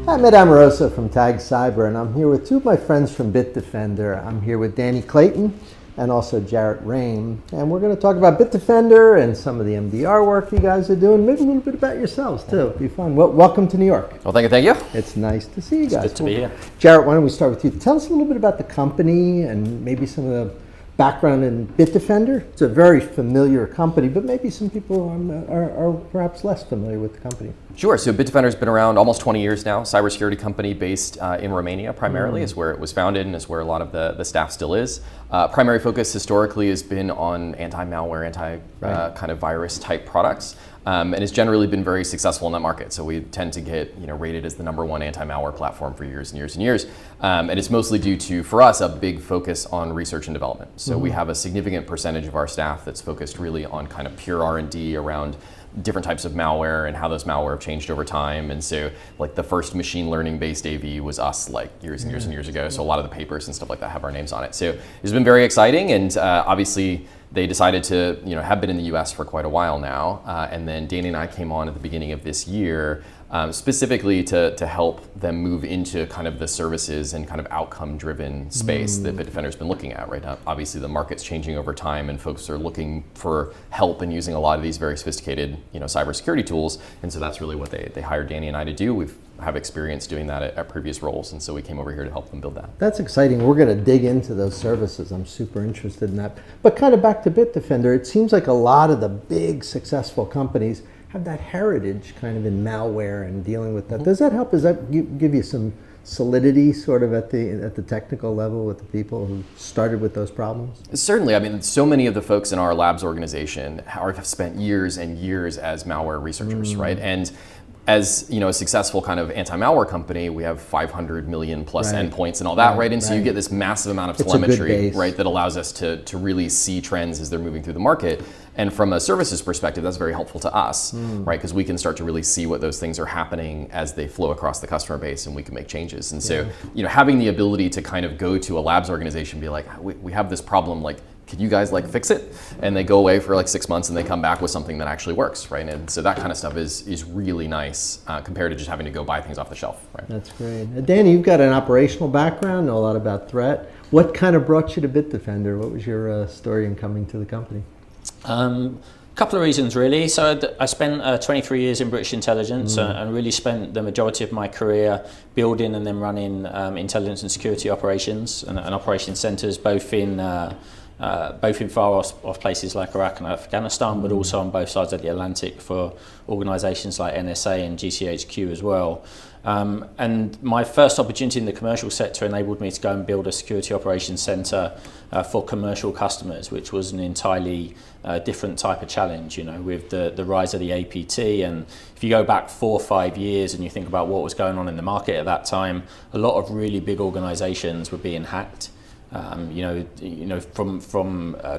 Hi, I'm Ed Amoroso from Tag Cyber, and I'm here with two of my friends from Bitdefender. I'm here with Danny Clayton and also Jarrett Rain, and we're going to talk about Bitdefender and some of the MDR work you guys are doing, maybe a little bit about yourselves too. It'd be fun. Well, welcome to New York. Well, thank you. It's nice to see you guys. It's good to be here. Jarrett, why don't we start with you? Tell us a little bit about the company and maybe some of the background in Bitdefender. It's a very familiar company, but maybe some people are perhaps less familiar with the company. Sure. So Bitdefender's been around almost 20 years now. Cybersecurity company based in Romania primarily is where it was founded and is where a lot of the staff still is. Primary focus historically has been on anti-malware, kind of virus type products. And it's generally been very successful in that market. So we tend to get rated as the #1 anti-malware platform for years and years and years. And it's mostly due to, for us, a big focus on research and development. So we have a significant percentage of our staff that's focused really on kind of pure R&D around different types of malware and how those malware have changed over time. And so like the first machine learning based AV was us like years and years and years ago. So a lot of the papers and stuff like that have our names on it. So it's been very exciting, and obviously they decided to have been in the US for quite a while now. And then Danny and I came on at the beginning of this year specifically to help them move into kind of the services and kind of outcome driven space that Bitdefender's been looking at right now. Obviously the market's changing over time and folks are looking for help in using a lot of these very sophisticated cybersecurity tools. And so that's really what they hired Danny and I to do. We have experience doing that at previous roles, and so we came over here to help them build that. That's exciting. We're going to dig into those services. I'm super interested in that. But kind of back to Bitdefender, it seems like a lot of the big successful companies have that heritage kind of in malware and dealing with that. Does that help? Does that give you some solidity sort of at the technical level with the people who started with those problems? Certainly. I mean, so many of the folks in our labs organization have spent years and years as malware researchers, right? And as a successful kind of anti-malware company, we have 500 million plus endpoints and all that, right? And so you get this massive amount of telemetry, right, that allows us to really see trends as they're moving through the market. And from a services perspective, that's very helpful to us, right? Because we can start to really see what those things are happening as they flow across the customer base, and we can make changes. And so, having the ability to kind of go to a labs organization and be like, we have this problem, like, could you guys like fix it? And they go away for like 6 months and they come back with something that actually works, right? And so that kind of stuff is really nice compared to just having to go buy things off the shelf, right? That's great. Danny, you've got an operational background, know a lot about threat. What kind of brought you to Bitdefender? What was your story in coming to the company? Couple of reasons really. So I spent 23 years in British intelligence and really spent the majority of my career building and then running intelligence and security operations and operation centres, both in far off places like Iraq and Afghanistan, but also on both sides of the Atlantic for organisations like NSA and GCHQ as well. And my first opportunity in the commercial sector enabled me to go and build a security operations centre for commercial customers, which was an entirely different type of challenge, with the rise of the APT. And if you go back 4 or 5 years and you think about what was going on in the market at that time, a lot of really big organisations were being hacked. From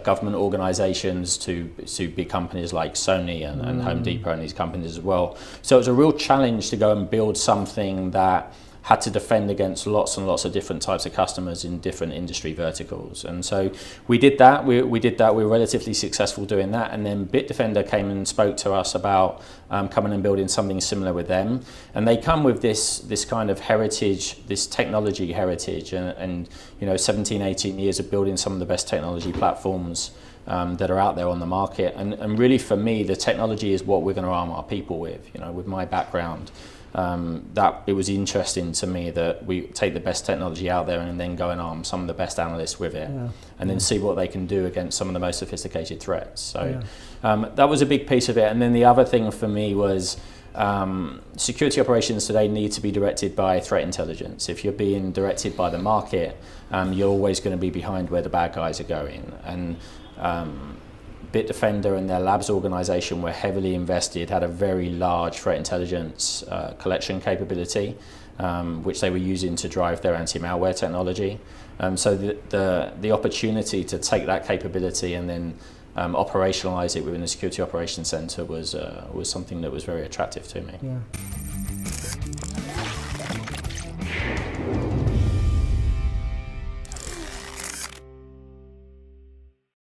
government organisations to big companies like Sony and Home Depot and these companies as well. So it was a real challenge to go and build something that had to defend against lots and lots of different types of customers in different industry verticals. And so we did that. We did that. We were relatively successful doing that. And then Bitdefender came and spoke to us about coming and building something similar with them. And they come with this kind of heritage, this technology heritage, and 17, 18 years of building some of the best technology platforms that are out there on the market. And really for me, the technology is what we're going to arm our people with. With my background, that it was interesting to me that we take the best technology out there and then go and arm some of the best analysts with it, and then see what they can do against some of the most sophisticated threats. So that was a big piece of it. And then the other thing for me was security operations today need to be directed by threat intelligence. If you're being directed by the market, you're always going to be behind where the bad guys are going. And Bitdefender and their labs organization were heavily invested, had a very large threat intelligence collection capability, which they were using to drive their anti-malware technology. So the opportunity to take that capability and then operationalize it within the security operations center was something that was very attractive to me.